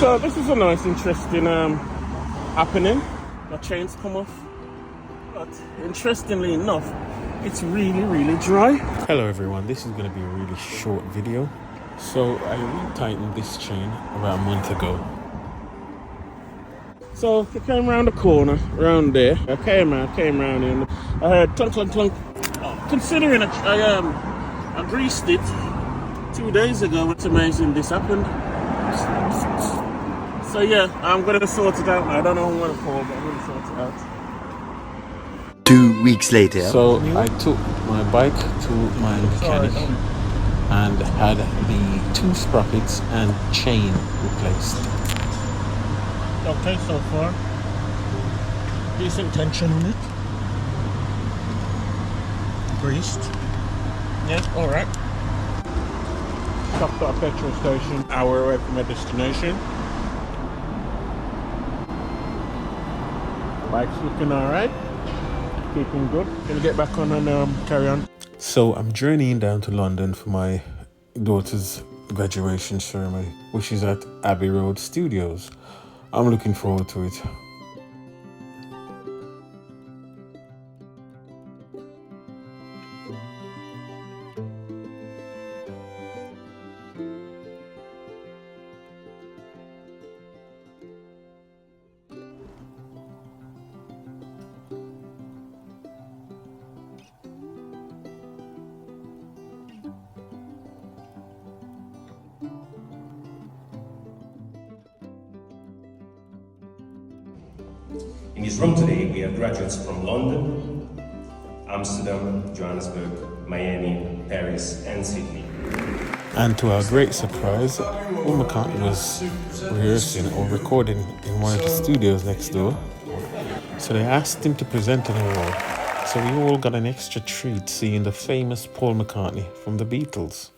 So this is a nice, interesting happening. The chains come off, but interestingly enough, it's really, really dry. Hello everyone, this is going to be a really short video. So I retightened this chain about a month ago. So I came around the corner, around there. I came around and I heard clunk, clunk, clunk. Considering I greased it 2 days ago, it's amazing this happened. So yeah, I'm gonna sort it out now. I don't know what it's called, but I'm gonna sort it out. 2 weeks later. So I took my bike to my mechanic and had the 2 sprockets and chain replaced. Okay, so far, decent tension on it. Greased. Yeah, all right. Stopped at a petrol station, hour away from my destination. Bike's looking all right. Keeping good. Gonna get back on and carry on. So I'm journeying down to London for my daughter's graduation ceremony, which is at Abbey Road Studios. I'm looking forward to it. In this room today, we have graduates from London, Amsterdam, Johannesburg, Miami, Paris, and Sydney. And to our great surprise, Paul McCartney was rehearsing or recording in one of the studios next door. So they asked him to present an award. So we all got an extra treat seeing the famous Paul McCartney from the Beatles.